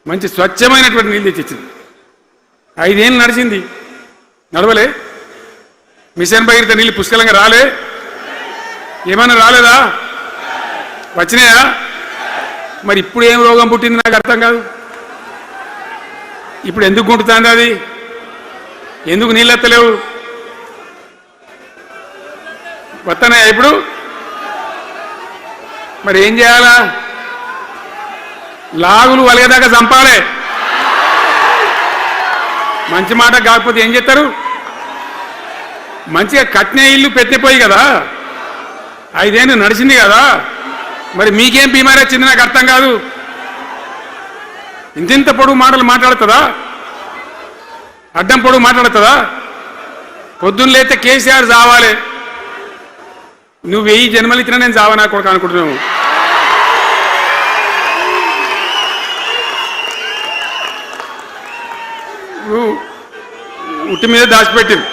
మంచి స్వచ్ఛమైనటువంటి నీళ్ళు తెచ్చిచ్చింది. 5 ఏళ్ళు నడిచింది, నడవలే. మిషన్ భగీరథ నీళ్ళు పుష్కలంగా రాలే, ఏమైనా రాలేదా? వచ్చినాయా? మరి ఇప్పుడు ఏం రోగం పుట్టింది నాకు అర్థం కాదు. ఇప్పుడు ఎందుకు గుంటుతుంది అది? ఎందుకు నీళ్ళు ఎత్తలేవు? వస్తున్నాయా ఇప్పుడు? మరి ఏం చేయాలా? లాగులు వలిగేదాకా చంపాలే. మంచి మాట కాకపోతే ఏం చేస్తారు? మంచిగా కట్టిన ఇల్లు పెట్టిపోయి కదా, 5 ఏళ్ళు నడిచింది కదా, మరి మీకేం బీమారీ వచ్చింది నాకు అర్థం కాదు. ఇంతింత పొడుగు మాటలు మాట్లాడుతుందా? అడ్డం పొడుగు మాట్లాడుతుందా? పొద్దున్న లేతే కేసీఆర్ చావాలి, నువ్వు 1000 జన్మలు ఇచ్చినా నేను చావా నాకు కూడా అనుకుంటున్నావు. ఉట్టి మీద దాచిపెట్టింది,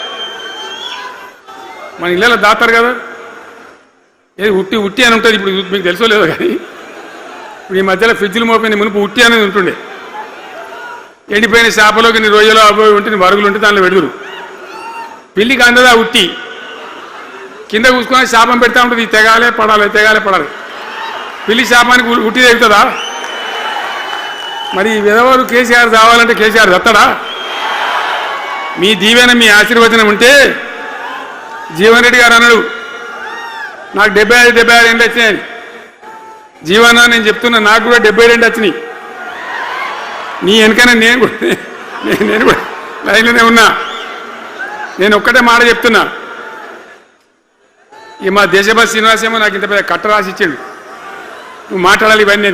మన ఇళ్ళలో దాతారు కదా, ఏది ఉట్టి ఉట్టి అని ఉంటుంది. ఇప్పుడు మీకు తెలుసో లేదో కానీ ఇప్పుడు ఈ మధ్యలో ఫ్రిడ్జ్లు మోపోయిన మునుపు ఉట్టి అనేది ఉంటుండే. ఎండిపోయిన చేపలోకి నీ రొయ్యలో అబ్బాయి ఉంటే నీ వరుగులు ఉంటే దానిలో పెడుదురు. పిల్లికి అందదా ఉట్టి, కింద కూసుకొని శాపం పెడతా ఉంటుంది, తెగాలే పడాలి తెగాలే పడాలి. పిల్లి శాపానికి ఉట్టి తెగుతుందా? మరి విధవారు కేసీఆర్ రావాలంటే కేసీఆర్ దత్తడా? మీ దీవెన మీ ఆశీర్వచనం ఉంటే జీవన్ రెడ్డి గారు అన్నాడు, నాకు 75 ఏళ్ళు వచ్చినాయి. జీవన నేను చెప్తున్నా, నాకు కూడా 72 వచ్చినాయి. నీ వెనకనే నేను కూడా లైన్లోనే ఉన్నా. నేను ఒక్కటే మాట చెప్తున్నా, ఈ మా దేశభక్తి శ్రీనివాసేమో నాకు ఇంత పెద్ద కట్ట రాసి ఇచ్చాడు, నువ్వు మాట్లాడాలి ఇవన్నీ.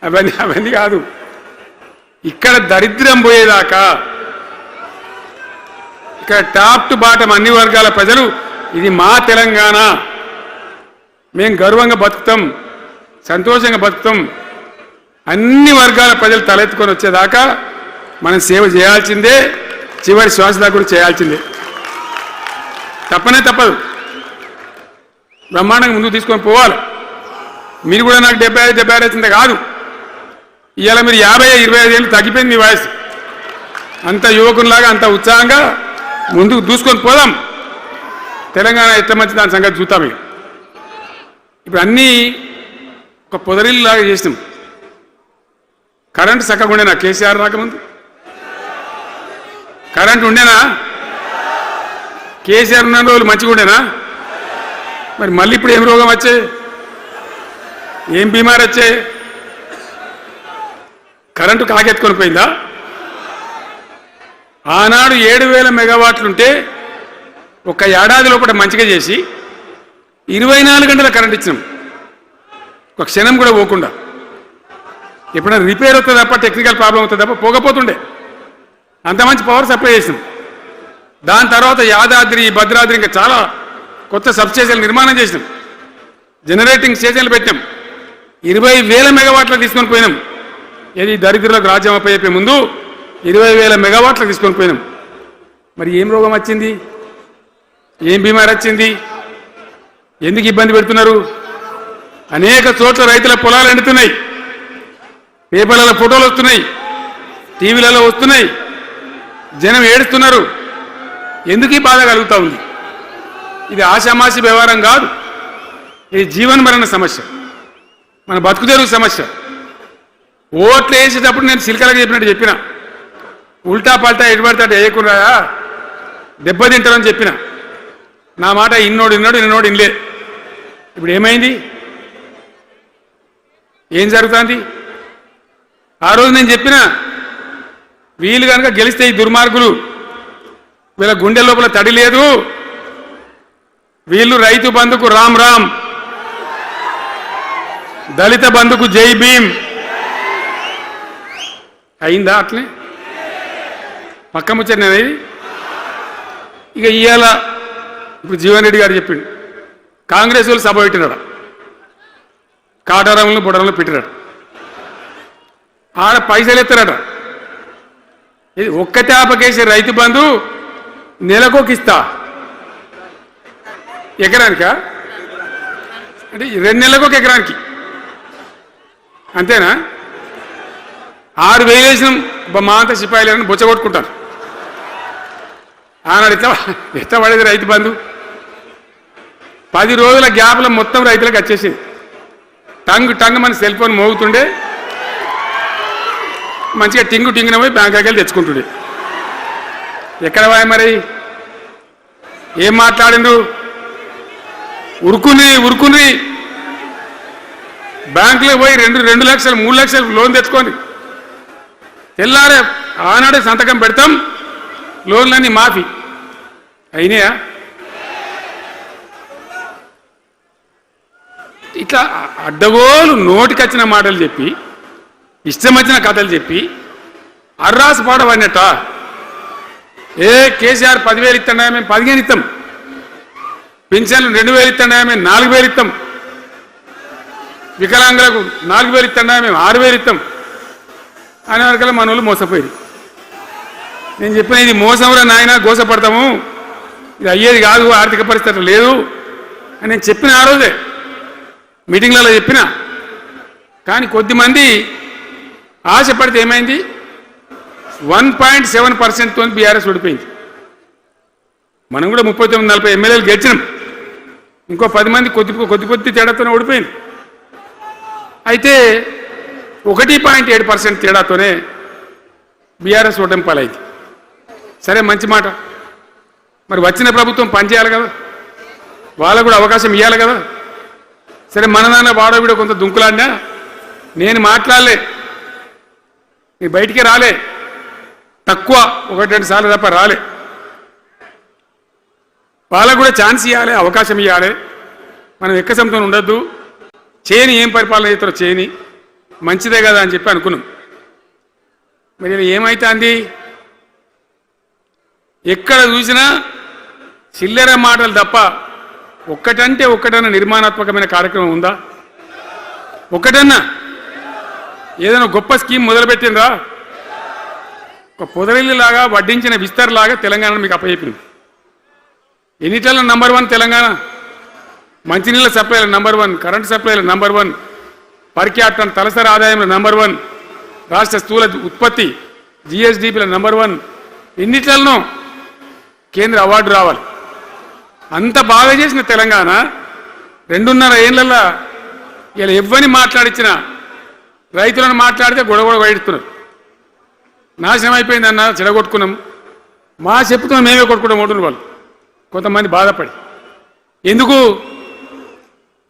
అవన్నీ కాదు, ఇక్కడ దరిద్రం పోయేదాకా, ఇక్కడ టాప్ టు బాటం అన్ని వర్గాల ప్రజలు ఇది మా తెలంగాణ, మేము గర్వంగా బతుకుతాం, సంతోషంగా బతుకుతాం, అన్ని వర్గాల ప్రజలు తలెత్తుకొని వచ్చేదాకా మనం సేవ చేయాల్సిందే, చివరి శ్వాస దాకా కూడా చేయాల్సిందే, తప్పనే తప్పదు. బ్రహ్మాండంగా ముందుకు తీసుకొని పోవాలి. మీరు కూడా నాకు 75 వచ్చిందే కాదు, ఇవాళ మీరు 50-25 ఏళ్ళు తగ్గిపోయింది మీ వయసు. అంత యువకునిలాగా అంత ఉత్సాహంగా ముందుకు దూసుకొని పోదాం. తెలంగాణ ఎట్లా మంచి దాని సంగతి చూద్దాం. ఇప్పుడు అన్నీ ఒక పొదరిల్లాగా చేసినాం. కరెంటు చక్కగా ఉండేనా కేసీఆర్ రాకముందు? కరెంటు ఉండేనా? కేసీఆర్ ఉన్న రోజులు మంచిగా ఉండేనా? మరి మళ్ళీ ఇప్పుడు ఏం రోగం వచ్చే, ఏం బీమారి వచ్చే? కరెంటు కాకెత్తుకొని పోయిందా? ఆనాడు 7000 మెగావాట్లుంటే ఒక ఏడాది లోపల మంచిగా చేసి 24 గంటల కరెంట్ ఇచ్చినాం, ఒక క్షణం కూడా పోకుండా. ఎప్పుడైనా రిపేర్ అవుతుంది తప్ప, టెక్నికల్ ప్రాబ్లం అవుతుంది తప్ప పోకపోతుండే. అంత మంచి పవర్ సప్లై చేసినాం. దాని తర్వాత యాదాద్రి, భద్రాద్రి, ఇంకా చాలా కొత్త సబ్ స్టేషన్లు నిర్మాణం చేసినాం, జనరేటింగ్ స్టేషన్లు పెట్టాం, 20,000 మెగావాట్లకు తీసుకొని పోయినాం. ఏది దరిద్రులకు రాజ్యం అప్పయ్యే ముందు 20,000 మెగావాట్లకు తీసుకొని పోయినాం. మరి ఏం రోగం వచ్చింది? ఏం బీమారి వచ్చింది? ఎందుకు ఇబ్బంది పెడుతున్నారు? అనేక చోట్ల రైతుల పొలాలు ఎండుతున్నాయి, పేపర్లలో ఫోటోలు వస్తున్నాయి, టీవీలలో వస్తున్నాయి, జనం ఏడుస్తున్నారు. ఎందుకు ఈ బాధ కలుగుతూ ఉంది? ఇది ఆషామాషి వ్యవహారం కాదు, ఇది జీవన మరణ సమస్య, మన బతుకుదెరువు సమస్య. ఓట్లు వేసేటప్పుడు నేను సిల్కలకు చెప్పినట్టు చెప్పిన, ఉల్టా పల్టా ఎటుపడితే వేయకుండా దెబ్బతింటారని చెప్పిన. నా మాట ఇన్నోడు ఇన్నలే. ఇప్పుడు ఏమైంది? ఏం జరుగుతుంది? ఆ రోజు నేను చెప్పిన, వీళ్ళు కనుక గెలిస్తే ఈ దుర్మార్గులు, వీళ్ళ గుండె లోపల తడి లేదు, వీళ్ళు రైతు బంధుకు రామ్ రామ్, దళిత బంధుకు జై భీమ్. అయిందా? అట్లే పక్క ముచ్చట. ఇక ఇవాళ ఇప్పుడు జీవన్ రెడ్డి గారు చెప్పిండు, కాంగ్రెస్ వాళ్ళు సభ పెట్టినాడు, కాటారంలో బుడరంలో పెట్టినాడు, ఆడ పైసలు ఎత్తారట. ఇది ఒక్క తేపకేసి రైతు బంధు నెలకొకిస్తా, ఎకరానికా అంటే 2 నెలలకు ఒక ఎకరానికి అంతేనా? 6,000 వేసినాం మా అంత సిపాయిలని బొచ్చగొట్టుకుంటారు. ఆనాడు ఎట్లా పడేది రైతు బంధు? 10 రోజుల గ్యాప్లో మొత్తం రైతులకు వచ్చేసింది. టంగ్ మన సెల్ ఫోన్ మోగుతుండే, మంచిగా టింగున పోయి బ్యాంకుకి వెళ్ళి తెచ్చుకుంటుండే. ఎక్కడ పోయి మరి ఏం మాట్లాడిండ్రు? ఉరుకుని బ్యాంకులో పోయి 2 లక్షలు 3 లక్షలు లోన్ తెచ్చుకోండి. తెల్లారే ఆనాడే సంతకం పెడతాం, లోన్లన్నీ మాఫీ అయినాయా? ఇట్లా అడ్డగోలు నోటికొచ్చిన మాటలు చెప్పి, ఇష్టం వచ్చిన కథలు చెప్పి అర్రాసు పాడవన్నట్ట. కేసీఆర్ 10,000 ఇస్తాడా, మేము 15 ఇస్తాం. పింఛన్లు 2,000 ఇస్తాడా, మేము 4,000 ఇస్తాం. వికలాంగులకు 4,000 ఇస్తాడా, మేము 6,000 ఇస్తాం అనే వరకల్లా మన వాళ్ళు మోసపోయారు. నేను చెప్పిన ఇది మోసంరా నాయన, గోసపడతాము, ఇది అయ్యేది కాదు, ఆర్థిక పరిస్థితి లేదు అని నేను చెప్పిన ఆ రోజే మీటింగ్లలో చెప్పిన. కానీ కొద్దిమంది ఆశపడితే ఏమైంది? 1.7%తో బీఆర్ఎస్ ఓడిపోయింది. మనం కూడా 39-40 ఎమ్మెల్యేలు గెలిచినాం. ఇంకో 10 మంది కొద్ది తేడాతోనే ఓడిపోయింది. అయితే 1.7% తేడాతోనే బీఆర్ఎస్ ఓటమి పాలైంది. సరే, మంచి మాట. మరి వచ్చిన ప్రభుత్వం పనిచేయాలి కదా, వాళ్ళకు కూడా అవకాశం ఇవ్వాలి కదా. సరే, మన నాన్న వాడో వీడో కొంత దుంకులాడినా నేను మాట్లాడలే, నీ బయటికి రాలే, తక్కువ 1-2 సార్లు తప్ప రాలే. వాళ్ళకు కూడా ఛాన్స్ ఇవ్వాలి, అవకాశం ఇవ్వాలి. మనం ఎక్కసంతో ఉండొద్దు, చేయని ఏం పరిపాలన చేస్తారో చేయని, మంచిదే కదా అని చెప్పి అనుకున్నాం. మరి ఏమైతే అంది? ఎక్కడ చూసినా చిల్లర మాటలు తప్ప ఒక్కటంటే ఒక్కటన్నా నిర్మాణాత్మకమైన కార్యక్రమం ఉందా? ఒక్కటన్నా ఏదైనా గొప్ప స్కీమ్ మొదలుపెట్టిందా? ఒక పొదరిల్లులాగా వడ్డించిన విస్తరలాగా తెలంగాణ మీకు అప్పచెప్పింది. ఎన్నిట్లలో నంబర్ 1 తెలంగాణ. మంచినీళ్ళ సప్లైలో నంబర్ 1, కరెంటు సప్లైలో నంబర్ 1, పర్ క్యాపిటల్ తలసరి ఆదాయంలో నంబర్ 1, రాష్ట్ర స్థూల ఉత్పత్తి జిఎస్డిపిలో నంబర్ 1. ఎన్నిట్లనో కేంద్ర అవార్డు రావాలి. అంత బాగా చేసిన తెలంగాణ 2.5 ఏళ్లలో ఇలా ఎవ్వని మాట్లాడించినా రైతులను మాట్లాడితే గొడవ వైడుతున్నారు. నాశనం అయిపోయిందన్న, చెడగొట్టుకున్నాం, మా చెప్పుతో మేమే కొట్టుకుంటాం ఓటున్న వాళ్ళు కొంతమంది బాధపడి. ఎందుకు?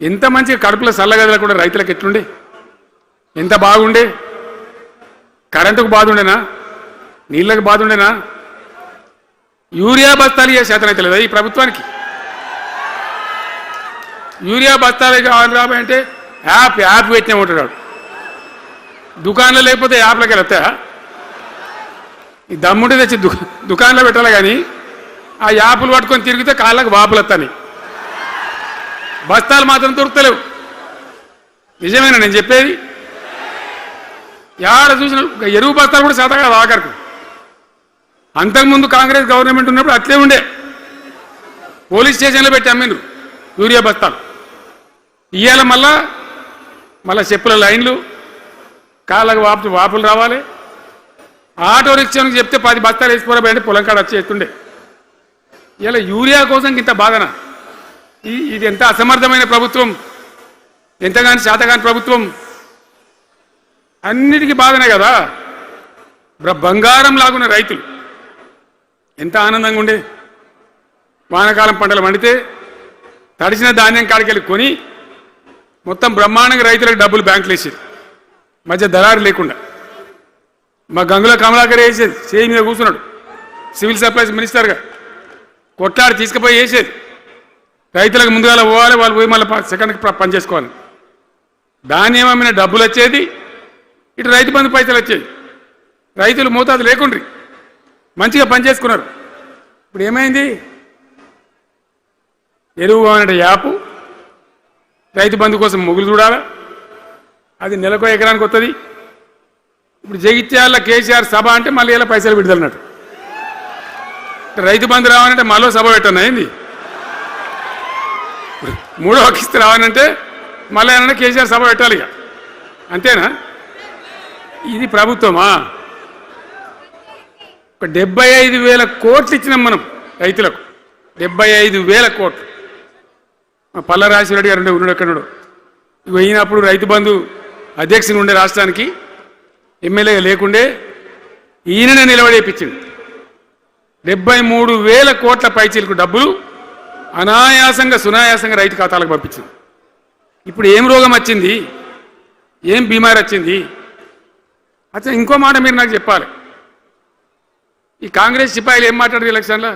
ఎంత మంచిగా కడుపులో చల్లగదలు కూడా రైతులకు ఎట్లుండే, ఎంత బాగుండే. కరెంటుకు బాధ ఉండేనా, నీళ్ళకు బాధ ఉండేనా? యూరియా బస్తాలు ఇయ్యే శాతం అయితే లేదా ఈ ప్రభుత్వానికి? యూరియా బస్తాలు రాబాయి అంటే యాప్ పెట్టినే ఉంటాడు. దుకాణంలో లేకపోతే యాప్లోకి వెళ్తాయా? ఈ దమ్ముంటే తెచ్చి దుకాణంలో పెట్టాలి, కానీ ఆ యాప్లు పట్టుకొని తిరిగితే కాళ్ళకు వాపులు వస్తాయి. బస్తాలు మాత్రం దొరుకుతలేవు. నిజమేనా నేను చెప్పేది? యాడ చూసిన ఎరువు బస్తాలు కూడా శాతం కాదు ఆఖరికి. అంతకుముందు కాంగ్రెస్ గవర్నమెంట్ ఉన్నప్పుడు అట్లే ఉండే, పోలీస్ స్టేషన్లో పెట్టి అమ్మిండ్రు యూరియా బస్తాలు. ఇవాళ మళ్ళా చెప్పుల లైన్లు, కాళ్ళకు వాపులు రావాలి. ఆటో రిక్షానికి చెప్తే 10 బస్తాలు వేసిపోరాబోయంటే పొలం కాడ వచ్చి ఎత్తుండే. ఇలా యూరియా కోసం ఇంత బాధన? ఇది ఎంత అసమర్థమైన ప్రభుత్వం, ఎంతగాని శాతగాని ప్రభుత్వం. అన్నిటికీ బాధనే కదా. బంగారం లాగున్న రైతులు ఎంత ఆనందంగా ఉండే. వానాకాలం పంటలు పండితే తడిసిన ధాన్యం కాడికెళ్ళి కొని మొత్తం బ్రహ్మాండంగా రైతులకు డబ్బులు బ్యాంకులు వేసేది, మధ్య దళారు లేకుండా. మా గంగుల కమలాకర్ వేసేది, చేయి మీద కూర్చున్నాడు సివిల్ సప్లైస్ మినిస్టర్గా, కొట్లాడి తీసుకుపోయి వేసేది. రైతులకు ముందుగా పోవాలి, వాళ్ళు పోయి మళ్ళీ సెకండ్కి పని చేసుకోవాలి. ధాన్యం అమ్మిన డబ్బులు వచ్చేది, ఇటు రైతు బంధు పైసలు వచ్చేది. రైతులు మోతాదు లేకుండ్రి, మంచిగా పనిచేసుకున్నారు. ఇప్పుడు ఏమైంది? ఎరువు అనే యాపు, రైతు బంధు కోసం మొగులు చూడాలా, అది నెలకో ఎకరానికి వస్తుంది. ఇప్పుడు జగిత్యాల కేసీఆర్ సభ అంటే మళ్ళీ ఇలా పైసలు విడుదలన్నట్టు. రైతు బంధు రావాలంటే మళ్ళీ సభ పెట్టన్నా ఏంది? 3వ కిస్తీ రావాలంటే మళ్ళీ ఏమన్నా కేసీఆర్ సభ పెట్టాలి ఇక, అంతేనా? ఇది ప్రభుత్వమా? ఒక 75,000 కోట్లు ఇచ్చినాం మనం రైతులకు. 75,000 కోట్లు. పల్ల రాజశేఖర గారు ఉన్నాడు ఎక్కడున్నాడు. అయినప్పుడు రైతు బంధు అధ్యక్షుని ఉండే రాష్ట్రానికి ఎమ్మెల్యేగా లేకుండే ఈయననే నిలబడేపించింది. 73,000 కోట్ల పైచీలకు డబ్బులు అనాయాసంగా సునాయాసంగా రైతు ఖాతాలకు పంపించింది. ఇప్పుడు ఏం రోగం వచ్చింది, ఏం బీమారి వచ్చింది? అచ్చా, ఇంకో మాట మీరు నాకు చెప్పాలి. ఈ కాంగ్రెస్ సిపాయిలు ఏం మాట్లాడారు ఎలక్షన్లో?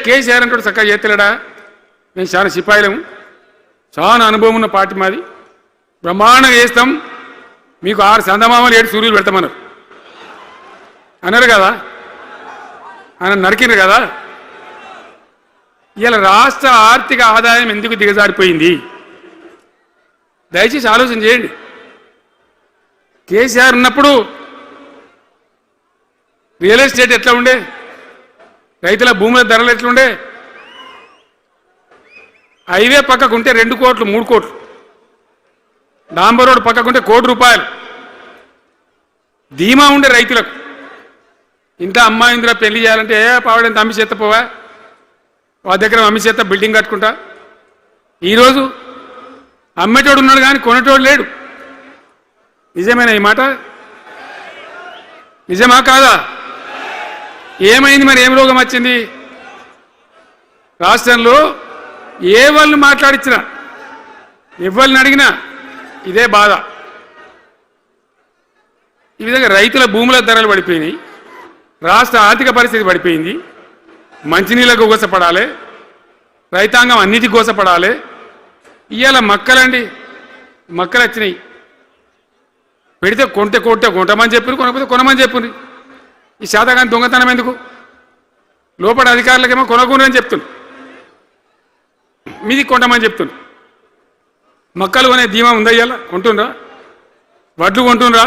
కేసీఆర్ అంటాడు చక్కగా చేస్తలేడా, మేము చాలా సిపాయిలము, చాలా అనుభవం ఉన్న పార్టీ మాది, బ్రహ్మాండంగా చేస్తాం, మీకు 6 చందమామలు 7 సూర్యులు పెడతామన్నారు అన్నారు కదా, ఆయన నరికినారు కదా. ఇలా రాష్ట్ర ఆర్థిక ఆదాయం ఎందుకు దిగజారిపోయింది? దయచేసి ఆలోచన చేయండి. కేసీఆర్ ఉన్నప్పుడు రియల్ ఎస్టేట్ ఎట్లా ఉండే, రైతుల భూముల ధరలు ఎట్లుండే, హైవే పక్కకుంటే 2 కోట్లు 3 కోట్లు, డాంబర్ రోడ్ పక్కకుంటే ₹1 కోటి ధీమా ఉండే రైతులకు. ఇంత అమ్మాయిందిరా పెళ్లి చేయాలంటే పావడంత అమ్మి చేత పోవా, వాళ్ళ దగ్గర అమ్మి చేత బిల్డింగ్ కట్టుకుంటా. ఈరోజు అమ్మేటోడు ఉన్నాడు కానీ కొనేటోడు లేడు. నిజమేనా ఈ మాట? నిజమా కాదా? ఏమైంది మరి? ఏం రోగం వచ్చింది? రాష్ట్రంలో ఏ వాళ్ళని మాట్లాడించినా ఎవరిని అడిగినా ఇదే బాధ. ఈ విధంగా రైతుల భూముల ధరలు పడిపోయినాయి, రాష్ట్ర ఆర్థిక పరిస్థితి పడిపోయింది, మంచినీళ్ళకు గోసపడాలి, రైతాంగం అన్నిటికి గోసపడాలి. ఇవాళ మక్కలండి, మక్కలు వచ్చినాయి, పెడితే కొంటమని చెప్పి కొనకపోతే కొనమని చెప్పుని. ఈ శాతకాని దొంగతనం ఎందుకు? లోపల అధికారులకేమో కొనకూడదని చెప్తుంది, మీది కొంటమని చెప్తుంది. మక్కలు కొనే ధీమా ఉందా? ఇవాళ కొంటుండ్రా? వడ్లు కొంటుండ్రా?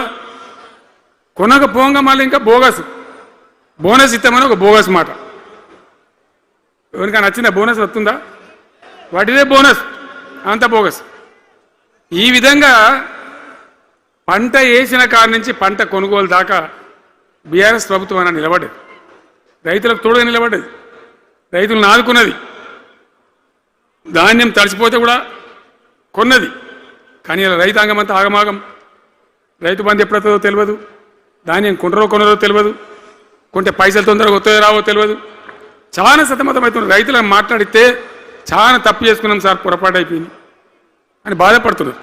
కొనకపోగా మళ్ళీ ఇంకా బోనస్ ఇస్తామని ఒక బోగస్ మాట. ఎవరికైనా నచ్చిందా? బోనస్ వస్తుందా? వాటిదే బోనస్, అంత బోగస్. ఈ విధంగా పంట వేసిన కాడి నుంచి పంట కొనుగోలు దాకా బీఆర్ఎస్ ప్రభుత్వం అన్న నిలబడ్డది, రైతులకు తోడుగా నిలబడ్డది, రైతులను ఆదుకున్నది. ధాన్యం తడిసిపోతే కూడా కొన్నది. కానీ ఇలా రైతాంగం అంతా ఆగమాగం. రైతు బంధు ఎప్పుడవుతుందో తెలియదు, ధాన్యం కొనరో తెలియదు, కొంటే పైసలు తొందరగా వస్తాయో రావో తెలియదు. చాలా సతమతం అవుతుంది. రైతులను మాట్లాడితే చాలా తప్పు చేసుకున్నాం సార్, పొరపాటు అయిపోయింది అని బాధపడుతున్నారు.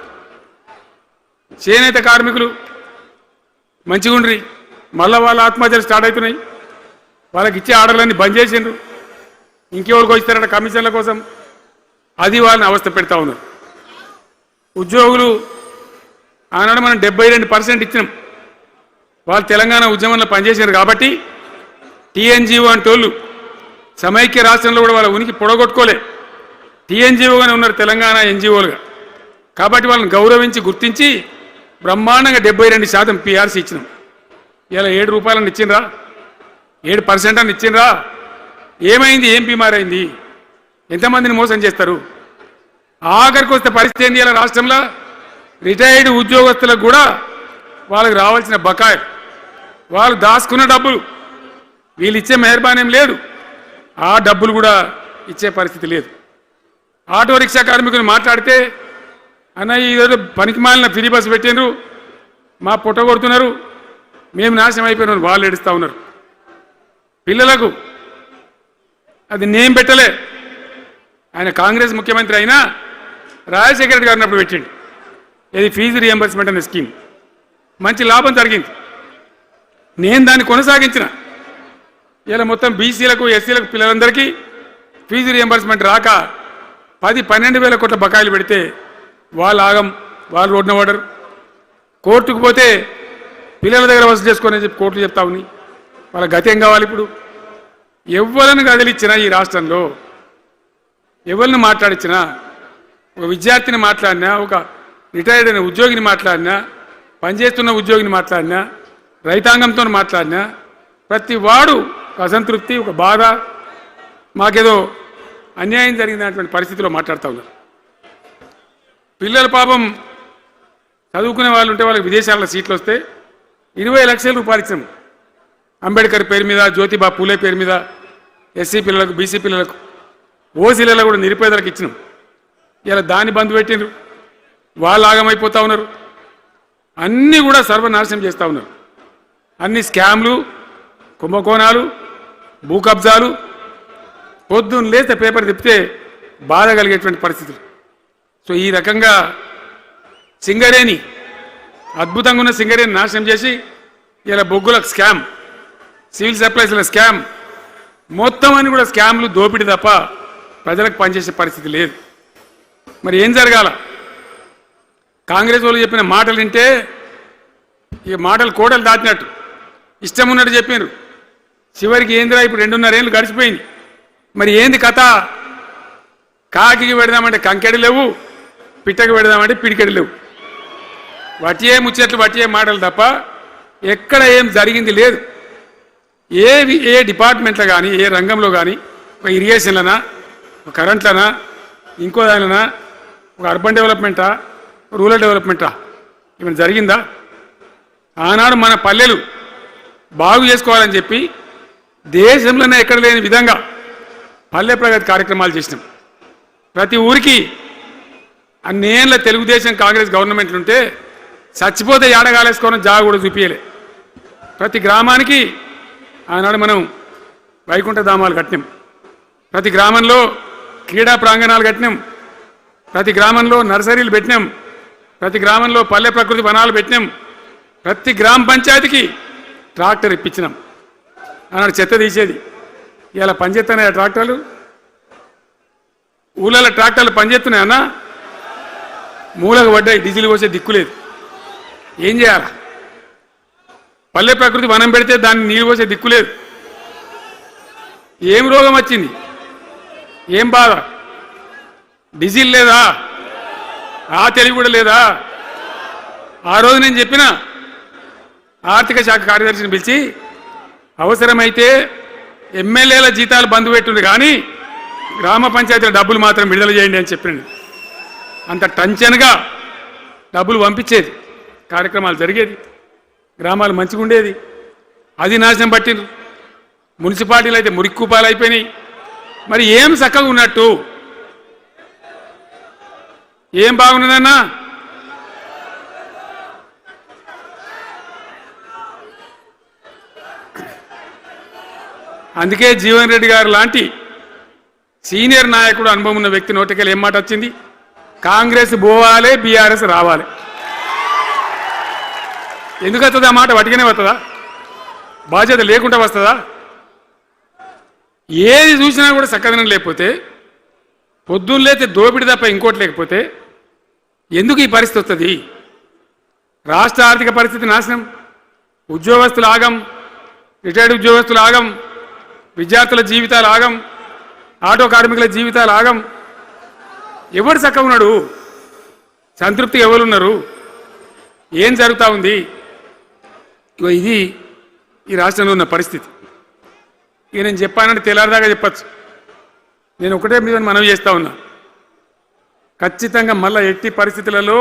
చేనేత కార్మికులు మంచిగా ఉండ్రి, మళ్ళీ వాళ్ళ ఆత్మహత్యలు స్టార్ట్ అవుతున్నాయి. వాళ్ళకి ఇచ్చే ఆర్డర్లన్నీ బంద్ చేసిండ్రు, ఇంకెవరికి వచ్చారట కమిషన్ల కోసం, అది వాళ్ళని అవస్థ పెడతా ఉన్నారు. ఉద్యోగులు ఆనాడు మనం 72% ఇచ్చినాం, వాళ్ళు తెలంగాణ ఉద్యమంలో పనిచేసారు కాబట్టి టీఎన్జిఓ అంటోళ్ళు సమైక్య రాష్ట్రంలో కూడా వాళ్ళ ఉనికి పొడగొట్టుకోలే, టీఎన్జిఓగానే ఉన్నారు తెలంగాణ ఎన్జిఓలుగా. కాబట్టి వాళ్ళని గౌరవించి గుర్తించి బ్రహ్మాండంగా 72% పిఆర్సీ ఇచ్చినాం. ఇలా ₹7 ఇచ్చిండ్రా, 7% అని ఇచ్చిండ్రా? ఏమైంది? ఏం బీమారైంది? ఎంతమందిని మోసం చేస్తారు? ఆఖరికి వస్తే పరిస్థితి ఏంది? ఇలా రాష్ట్రంలో రిటైర్డ్ ఉద్యోగస్తులకు కూడా వాళ్ళకి రావాల్సిన బకాయి, వాళ్ళు దాచుకున్న డబ్బులు వీళ్ళు ఇచ్చే మెహర్బానేం లేదు, ఆ డబ్బులు కూడా ఇచ్చే పరిస్థితి లేదు. ఆటో రిక్షా కార్మికులు మాట్లాడితే అన్న ఈరోజు పనికి మాలిన ఫ్రీ బస్సు పెట్టినారు, మా పుట్ట కొడుతున్నారు, మేము నాశనం అయిపోయినారు, వాళ్ళు ఏడుస్తూ ఉన్నారు. పిల్లలకు అది నేమ్ పెట్టలే. ఆయన కాంగ్రెస్ ముఖ్యమంత్రి అయినా రాజశేఖర రెడ్డి గారు ఉన్నప్పుడు పెట్టిండు, ఇది ఫీజు రియంబర్స్మెంట్ అనే స్కీమ్. మంచి లాభం జరిగింది, నేను దాన్ని కొనసాగించిన. ఇలా మొత్తం బీసీలకు ఎస్సీలకు పిల్లలందరికీ ఫీజు రియంబర్స్మెంట్ రాక 10-12 వేల కోట్ల బకాయిలు పెడితే వాళ్ళు ఆగం, వాళ్ళు రోడ్డున పడరు. కోర్టుకు పోతే పిల్లల దగ్గర వసూలు చేసుకొని చెప్పి కోర్టులు చెప్తా ఉన్నాయి. వాళ్ళ గతి ఏం కావాలి? ఇప్పుడు ఎవరిని కదిలిచ్చినా ఈ రాష్ట్రంలో, ఎవరిని మాట్లాడించినా, ఒక విద్యార్థిని మాట్లాడినా, ఒక రిటైర్డ్ అయిన ఉద్యోగిని మాట్లాడినా, పనిచేస్తున్న ఉద్యోగిని మాట్లాడినా, రైతాంగంతో మాట్లాడినా, ప్రతి వాడు ఒక అసంతృప్తి, ఒక బాధ, మాకేదో అన్యాయం జరిగినటువంటి పరిస్థితిలో మాట్లాడుతూ ఉన్నారు. పిల్లల పాపం చదువుకునే వాళ్ళు ఉంటే వాళ్ళకి విదేశాల్లో సీట్లు వస్తే 20 లక్షల రూపాయలు ఇచ్చాం. అంబేద్కర్ పేరు మీద, జ్యోతిబా పూలే పేరు మీద, ఎస్సీ పిల్లలకు, బీసీ పిల్లలకు, ఓసీలలో కూడా నిరుపేదలకు ఇచ్చినాం. ఇలా దాన్ని బంద్ పెట్టినారు. వాళ్ళు ఆగమైపోతూ ఉన్నారు. అన్నీ కూడా సర్వనాశనం చేస్తూ ఉన్నారు. అన్ని స్కామ్లు, కుంభకోణాలు, భూ కబ్జాలు. పొద్దున్న లేస్తే పేపర్ తిప్పితే బాధ కలిగేటువంటి పరిస్థితులు. సో ఈ రకంగా సింగరేణి, అద్భుతంగా ఉన్న సింగరేణి నాశనం చేసి ఇలా బొగ్గులకు స్కామ్, సివిల్ సప్లైస్ల స్కామ్, మొత్తం అని కూడా స్కామ్లు, దోపిడీ తప్ప ప్రజలకు పనిచేసే పరిస్థితి లేదు. మరి ఏం జరగాల? కాంగ్రెస్ వాళ్ళు చెప్పిన మాటలు వింటే ఈ మాటలు కోడలు దాటినట్టు ఇష్టం ఉన్నట్టు చెప్పారు. చివరికి ఏందిరా ఇప్పుడు 2.5 ఏళ్ళు గడిచిపోయింది. మరి ఏంది కథ? కాకి పెడదామంటే కంకెడి లేవు, పిట్టకి పెడదామంటే పిడికెడి లేవు. వటియే ముచ్చట్లు, వటియే మాటలు తప్ప ఎక్కడ ఏం జరిగింది లేదు. ఏ డిపార్ట్మెంట్లో కానీ, ఏ రంగంలో కానీ, ఒక ఇరిగేషన్లనా, ఒక కరెంట్లనా, ఇంకో దానిలనా, ఒక అర్బన్ డెవలప్మెంటా, రూరల్ డెవలప్మెంటా ఏమైనా జరిగిందా? ఆనాడు మన పల్లెలు బాగు చేసుకోవాలని చెప్పి దేశంలోనే ఎక్కడ లేని విధంగా పల్లె ప్రగతి కార్యక్రమాలు చేసినాం. ప్రతి ఊరికి అన్నేళ్ళ తెలుగుదేశం కాంగ్రెస్ గవర్నమెంట్లు ఉంటే చచ్చిపోతే ఏడగాలేసుకోవడం జాగ కూడా చూపించలే. ప్రతి గ్రామానికి ఆనాడు మనం వైకుంఠ ధామాలు కట్టినాం. ప్రతి గ్రామంలో క్రీడా ప్రాంగణాలు కట్టినాం. ప్రతి గ్రామంలో నర్సరీలు పెట్టినాం. ప్రతి గ్రామంలో పల్లె ప్రకృతి వనాలు పెట్టినాం. ప్రతి గ్రామ పంచాయతీకి ట్రాక్టర్ ఇప్పించినాం. ఆనాడు చెత్త తీసేది. ఇలా పనిచేస్తున్నాయా ట్రాక్టర్లు? ఊళ్ళలో ట్రాక్టర్లు పనిచేస్తున్నాయన్నా? మూలకు పడ్డాయి, డీజిల్ పోసే దిక్కులేదు. ఏం చేయాలా? పల్లె ప్రకృతి వనం పెడితే దాన్ని నీళ్ళు పోసే దిక్కులేదు. ఏం రోగం వచ్చింది? ఏం బాధ? డీజిల్ లేదా? ఆ తెలివి కూడా లేదా? ఆ రోజు నేను చెప్పిన ఆర్థిక శాఖ కార్యదర్శిని పిలిచి అవసరమైతే ఎమ్మెల్యేల జీతాలు బంద్ పెట్టుంది, కానీ గ్రామ పంచాయతీల డబ్బులు మాత్రం విడుదల చేయండి అని చెప్పినండి. అంత టెన్షన్గా డబ్బులు పంపించేది, కార్యక్రమాలు జరిగేది, గ్రామాలు మంచిగా ఉండేది. అది నాశనం పట్టిండ్రు. మున్సిపాలిటీలు అయితే మురిక్కుపాలు అయిపోయినాయి. మరి ఏం చక్కగా ఉన్నట్టు? ఏం బాగున్నదన్నా? అందుకే జీవన్ రెడ్డి గారు లాంటి సీనియర్ నాయకుడు, అనుభవం ఉన్న వ్యక్తి నోటికెళ్ళి ఏం మాట వచ్చింది? కాంగ్రెస్ పోవాలి, బీఆర్ఎస్ రావాలి. ఎందుకు వస్తుంది ఆ మాట? వటిగానే వస్తుందా? బాధ్యత లేకుండా వస్తుందా? ఏది చూసినా కూడా చక్కదనం లేకపోతే, పొద్దున్న లేతే దోపిడి తప్ప ఇంకోటి లేకపోతే ఎందుకు ఈ పరిస్థితి వస్తుంది? రాష్ట్ర ఆర్థిక పరిస్థితి నాశనం, ఉద్యోగస్తులు ఆగం, రిటైర్డ్ ఉద్యోగస్తులు ఆగం, విద్యార్థుల జీవితాలు ఆగం, ఆటో కార్మికుల జీవితాలు ఆగం. ఎవరు చక్కగా ఉన్నాడు? సంతృప్తి ఎవరున్నారు? ఏం జరుగుతూ ఉంది? ఇది ఈ రాష్ట్రంలో ఉన్న పరిస్థితి. ఇక నేను చెప్పానంటే తెల్లారిదాకా చెప్పచ్చు. నేను ఒకటే మీద మనవి చేస్తూ ఉన్నా, ఖచ్చితంగా మళ్ళీ ఎట్టి పరిస్థితులలో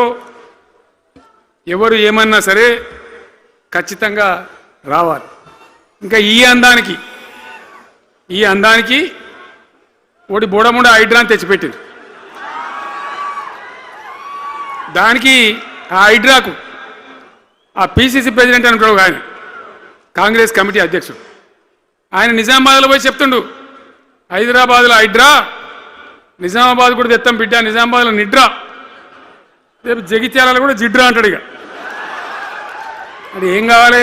ఎవరు ఏమన్నా సరే ఖచ్చితంగా రావాలి. ఇంకా ఈ అందానికి ఒకటి బోడముండ హైడ్రాని తెచ్చిపెట్టింది. దానికి ఆ హైడ్రాకు ఆ పిసిసి ప్రెసిడెంట్ అనుకోడు ఆయన, కాంగ్రెస్ కమిటీ అధ్యక్షుడు, ఆయన నిజామాబాద్లో పోయి చెప్తుండు, హైదరాబాద్లో హైడ్రా, నిజామాబాద్ కూడా తెత్తాం బిడ్డ, నిజామాబాద్లో నిడ్రా, రేపు జగిత్యాలలో కూడా జిడ్రా అంటాడు. ఇక అది ఏం కావాలి?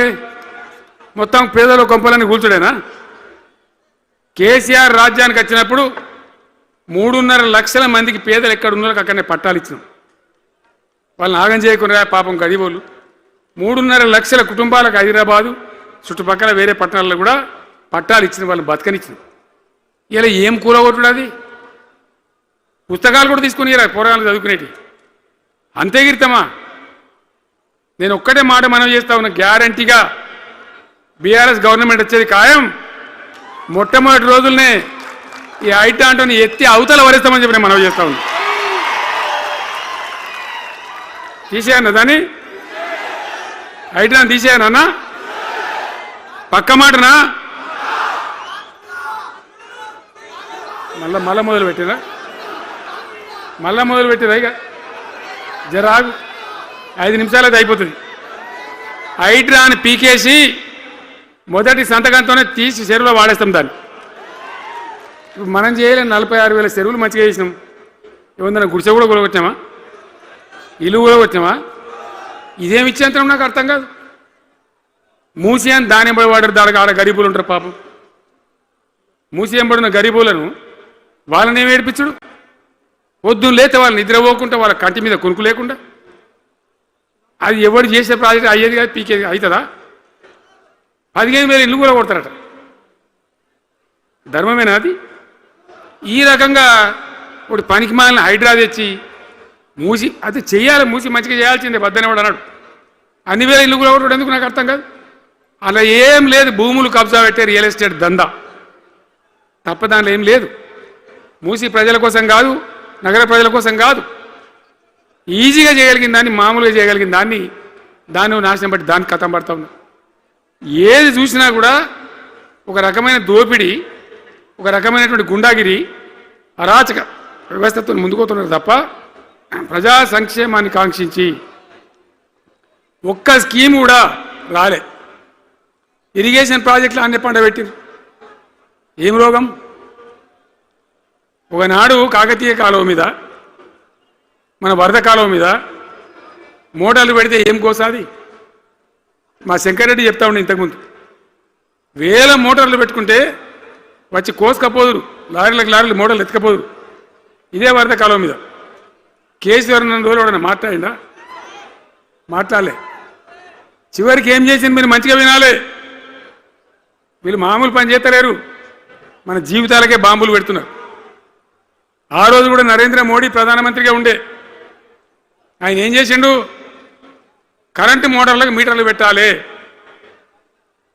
మొత్తం పేదలు కొంపలని కూల్చుడేనా? కేసీఆర్ రాజ్యానికి వచ్చినప్పుడు 3.5 లక్షల మందికి పేదలు ఎక్కడ ఉన్నారో అక్కడనే పట్టాలు ఇచ్చినాం. వాళ్ళని ఆగం చేయకుండా పాపం గరీబోళ్ళు 3.5 లక్షల కుటుంబాలకు హైదరాబాదు చుట్టుపక్కల వేరే పట్టణాల్లో కూడా పట్టాలు ఇచ్చిన, వాళ్ళని బతకనిచ్చిన. ఇలా ఏం కూలగొట్టుడు? అది పుస్తకాలు కూడా తీసుకుని పోరాలు చదువుకునేటి అంతే గిరితమా? నేను ఒక్కటే మాట మనం చేస్తా ఉన్నా, గ్యారంటీగా బీఆర్ఎస్ గవర్నమెంట్ వచ్చేది ఖాయం. మొట్టమొదటి రోజులనే ఈ ఐటాంటోని ఎత్తి అవతల వరేస్తామని చెప్పి నేను మనవి చేస్తా ఉన్నా. తీసేయన్న దాన్ని. హైడ్రాన్ తీసేయనన్నా పక్క మాటనా మళ్ళా మొదలు పెట్టిరా ఇక జరాగు 5 నిమిషాలు అది అయిపోతుంది. హైడ్రాన్ పీకేసి మొదటి సంతకంతోనే తీసి చెరువులో వాడేస్తాం దాన్ని. ఇప్పుడు మనం చేయలేం 46,000 చెరువులు మంచిగా చేసినాం. ఏమన్నా గుడిసె కూడా కొలగొచ్చామా, ఇల్లు కూడా వచ్చామా? ఇదేమి ఇచ్చేంతరం నాకు అర్థం కాదు. మూసి అని దాని ఎంబడి వాడారు, దానికి ఆడ గరీబులు ఉంటారు పాపం. మూసి ఎంబడిన గరీబులను వాళ్ళని ఏమి ఏడిపించడు? పొద్దున్న లేతే వాళ్ళు నిద్ర పోకుండా వాళ్ళ కంటి మీద కొనుక్కు లేకుండా అది ఎవరు చేసే ప్రాజెక్ట్ అయ్యేది కాదు, పీకేది అవుతుందా? 15,000 ఇల్లు కూడా కొడతారట. ధర్మమేనా అది? ఈ రకంగా ఇప్పుడు పనికి మాలిన హైడ్రా తెచ్చి మూసి అది చెయ్యాలి, మూసి మంచిగా చేయాల్సిందే బద్దనే వాడు అన్నాడు. అన్ని వేల ఇల్లు కూడా కొట్టడం ఎందుకు నాకు అర్థం కాదు. అలా ఏం లేదు, భూములు కబ్జా పెట్టే రియల్ ఎస్టేట్ దందా తప్ప దానిలో ఏం లేదు. మూసి ప్రజల కోసం కాదు, నగర ప్రజల కోసం కాదు, ఈజీగా చేయగలిగిన దాన్ని, మామూలుగా చేయగలిగిన దాన్ని నాశనం బట్టి దాన్ని కథం పడతా ఉన్నా. ఏది చూసినా కూడా ఒక రకమైన దోపిడీ, ఒక రకమైనటువంటి గుండాగిరి, అరాచక వ్యవస్థతో ముందుకోతున్నారు తప్ప ప్రజా సంక్షేమాన్ని కాంక్షించి ఒక్క స్కీమ్ కూడా రాలే. ఇరిగేషన్ ప్రాజెక్టులు అన్ని పండబెట్టింది. ఏం రోగం? ఒకనాడు కాకతీయ కాలువ మీద, మన వరద కాలువ మీద మోటార్లు పెడితే ఏం కోసాది? మా శంకరెడ్డి చెప్తా ఉండే ఇంతకుముందు, 1000 మోటార్లు పెట్టుకుంటే వచ్చి కోసుకపోదురు, లారీలకు మోటార్లు ఎత్తుకపోదురు. ఇదే వరద కాలువ మీద కేసీఆర్ ఉన్న రోజులు ఎవడన్నా మాట్లాడిందా? మాట్లాడలే. చివరికి ఏం చేసింది మీరు మంచిగా వినాలి. వీళ్ళు మామూలు పని చేస్తలేరు, మన జీవితాలకే బాంబులు పెడుతున్నారు. ఆ రోజు కూడా నరేంద్ర మోడీ ప్రధానమంత్రిగా ఉండే ఆయన ఏం చేసిండు? కరెంటు మోటార్లకు మీటర్లు పెట్టాలి,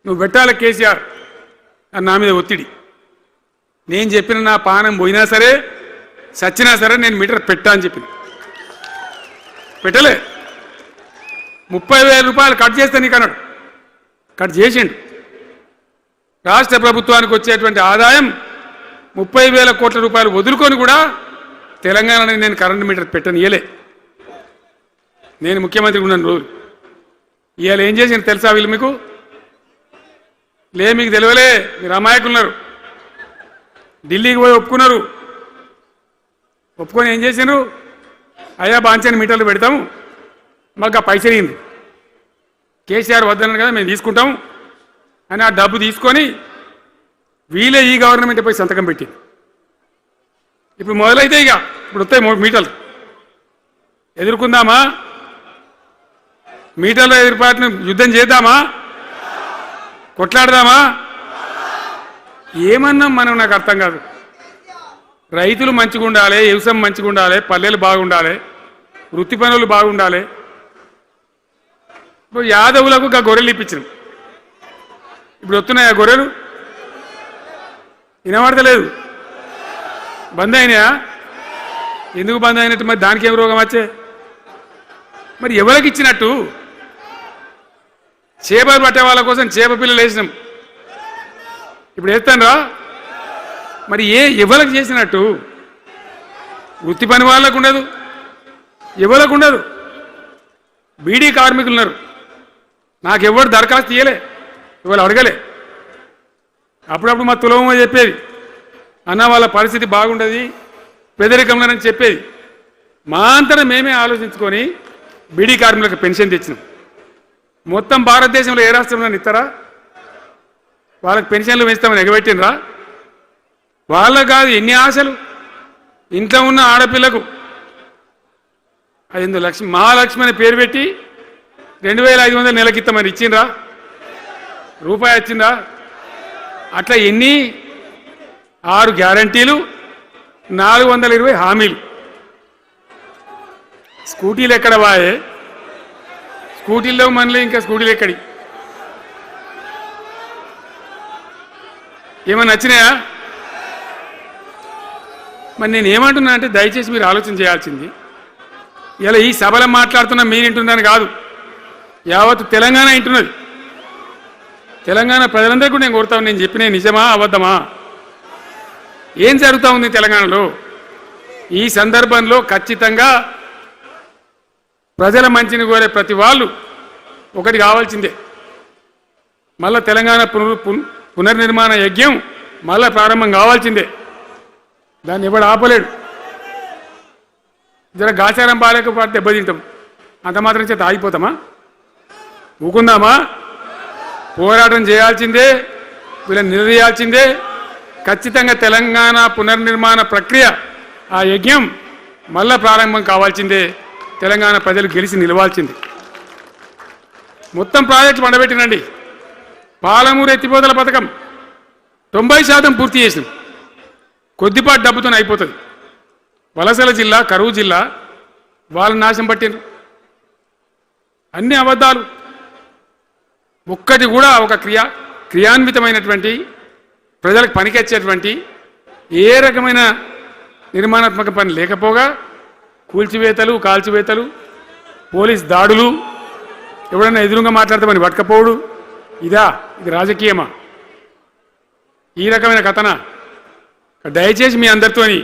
నువ్వు పెట్టాలి కేసీఆర్ అని నా మీద ఒత్తిడి. నేను చెప్పిన నా పానం పోయినా సరే సచ్చినా సరే నేను మీటర్ పెట్టా అని చెప్పింది. పెట్టలే. 30,000 రూపాయలు కట్ చేస్తే నీకు అన్నాడు, కట్ చేసిండు. రాష్ట్ర ప్రభుత్వానికి వచ్చేటువంటి ఆదాయం 30,000 కోట్ల రూపాయలు వదులుకొని కూడా తెలంగాణలో నేను కరెంటు మీటర్ పెట్టనియలే. నేను ముఖ్యమంత్రి ఉన్నాను రోజు. ఇవాళ ఏం చేసింది తెలుసా వీళ్ళు మీకు? మీకు తెలియలే, మీరు అమాయకులున్నారు. ఢిల్లీకి పోయి ఒప్పుకున్నారు. ఒప్పుకొని ఏం చేశారు? అయ్యా బాంచని మీటర్లు పెడతాము, మాకు ఆ పైసలు ఇయ్యండి, కేసీఆర్ వద్దన్నారు కదా మేము తీసుకుంటాము అని ఆ డబ్బు తీసుకొని వీళ్ళే ఈ గవర్నమెంట్ పోయి సంతకం పెట్టింది. ఇప్పుడు మొదలైతే ఇక ఇప్పుడు వస్తాయి మీటర్లు. ఎదుర్కొందామా? మీటర్ల ఎదురుపాటును యుద్ధం చేద్దామా? కొట్లాడదామా? ఏమన్నాం మనం? నాకు అర్థం కాదు. రైతులు మంచిగా ఉండాలి, వ్యవసాయం మంచిగా ఉండాలి, పల్లెలు బాగుండాలి, వృత్తి పనులు బాగుండాలి. ఇప్పుడు యాదవులకు గొర్రెలు ఇప్పించినాం. ఇప్పుడు వస్తున్నాయా గొర్రెలు? వినబడతలేదు. బంద్ అయినాయా? ఎందుకు బంద్ అయినట్టు? మరి దానికి ఏం రోగం వచ్చే? మరి ఎవరికి ఇచ్చినట్టు? చేపలు పట్టే వాళ్ళ కోసం చేప పిల్లలు వేసినాం, ఇప్పుడు వేస్తాను. మరి ఎవరికి చేసినట్టు? వృత్తి పని వాళ్ళకు ఉండదు, ఎవరికి ఉండదు. బీడీ కార్మికులు ఉన్నారు, నాకెవ్వరు దరఖాస్తు ఇయ్యలే, ఇవాళ అడగలే. అప్పుడప్పుడు మా తులమ చెప్పేది, అన్న వాళ్ళ పరిస్థితి బాగుండదు పేదరికంలోనని చెప్పేది. మా అంతటా మేమే ఆలోచించుకొని బీడీ కార్మికులకు పెన్షన్ తెచ్చినాం. మొత్తం భారతదేశంలో ఏ రాష్ట్రంలో ఇస్తారా? వాళ్ళకి పెన్షన్లు పెంచుతామని ఎగబెట్టినరా? వాళ్ళకు కాదు, ఎన్ని ఆశలు. ఇంట్లో ఉన్న ఆడపిల్లకు 5 లక్షలు మహాలక్ష్మి అని పేరు పెట్టి 2,500 నెలకిస్తామని ఇచ్చిండ్రా? రూపాయి వచ్చిందా? అట్లా ఎన్ని? 6 గ్యారంటీలు, 420 హామీలు. స్కూటీలు ఎక్కడ వాయే? స్కూటీల్లో మనలే, ఇంకా స్కూటీలు ఎక్కడి? ఏమన్నా నచ్చినాయా? మరి నేను ఏమంటున్నా అంటే దయచేసి మీరు ఆలోచన చేయాల్సింది, ఇలా ఈ సభలో మాట్లాడుతున్నా మీరు వింటున్నాను కాదు, యావత్ తెలంగాణ ఇంటున్నది. తెలంగాణ ప్రజలందరికీ కూడా నేను కోరుతాను, నేను చెప్పిన నిజమా అబద్ధమా, ఏం జరుగుతూ ఉంది తెలంగాణలో? ఈ సందర్భంలో ఖచ్చితంగా ప్రజల మంచిని కోరే ప్రతి వాళ్ళు ఒకటి కావాల్సిందే, మళ్ళా తెలంగాణ పునర్నిర్మాణ యజ్ఞం మళ్ళా ప్రారంభం కావాల్సిందే. దాన్ని ఎవడు ఆపలేడు. జర గాచారం బాలేకపోతే దెబ్బతింటాం, అంత మాత్రం చేత ఆగిపోతామా? ఊకుందామా? పోరాటం చేయాల్సిందే, వీళ్ళని నిలదీయాల్సిందే. ఖచ్చితంగా తెలంగాణ పునర్నిర్మాణ ప్రక్రియ, ఆ యజ్ఞం మళ్ళా ప్రారంభం కావాల్సిందే. తెలంగాణ ప్రజలు గెలిచి నిలవాల్సింది. మొత్తం ప్రాజెక్టు పండబెట్టినండి. పాలమూరు ఎత్తిపోతల పథకం 90% పూర్తి చేసినాం. కొద్దిపాటి డబ్బుతో అయిపోతుంది. వలసల జిల్లా, కరువు జిల్లా వాళ్ళని నాశనం పట్టిండ్రు. అన్ని అబద్ధాలు. ఒక్కటి కూడా ఒక క్రియాన్వితమైనటువంటి ప్రజలకు పనికొచ్చేటువంటి ఏ రకమైన నిర్మాణాత్మక పని లేకపోగా కూల్చివేతలు, కాల్చివేతలు, పోలీస్ దాడులు, ఎవడన్నా ఎదురుగా మాట్లాడతామని పట్టుకపోవడు. ఇది రాజకీయమా? ఈ రకమైన కథన? దయచేసి మీ అందరితోని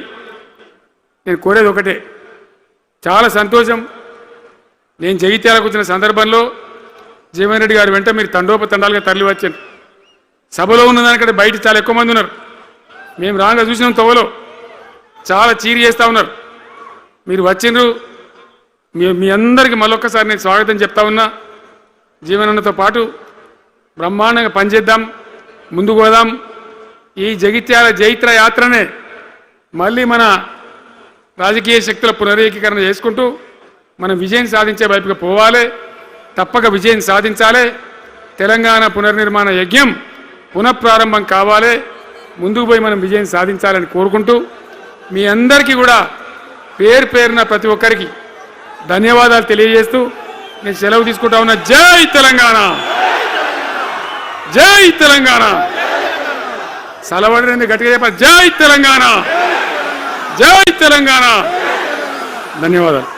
నేను కోరేది ఒకటే, చాలా సంతోషం. నేను జగిత్యాలకు వచ్చిన సందర్భంలో జీవన్ రెడ్డి గారు వెంట మీరు తండోపతండాలుగా తరలి వచ్చారు. సభలో ఉన్నదానికంటే బయట చాలా ఎక్కువ మంది ఉన్నారు. మేము రాగా చూసినాం, తొవ్వలో చాలా చీరి చేస్తూ ఉన్నారు. మీరు వచ్చిండ్రు. మీ అందరికీ మళ్ళొక్కసారి నేను స్వాగతం చెప్తా ఉన్నా. జీవనన్నతో పాటు బ్రహ్మాండంగా పనిచేద్దాం, ముందుకు పోదాం. ఈ జగిత్యాల జైత్ర యాత్రనే మళ్ళీ మన రాజకీయ శక్తుల పునరేకీకరణ చేసుకుంటూ మనం విజయం సాధించే వైపుగా పోవాలి. తప్పక విజయం సాధించాలి. తెలంగాణ పునర్నిర్మాణ యజ్ఞం పునఃప్రారంభం కావాలి. ముందుకు పోయి మనం విజయం సాధించాలని కోరుకుంటూ మీ అందరికీ కూడా పేరు పేరున ప్రతి ఒక్కరికి ధన్యవాదాలు తెలియజేస్తూ నేను సెలవు తీసుకుంటా ఉన్నా. జై తెలంగాణ, జై తెలంగాణ. సలవడి గట్టిగా చెప్పాలి. జై తెలంగాణ, జై తెలంగాణ. ధన్యవాదాలు.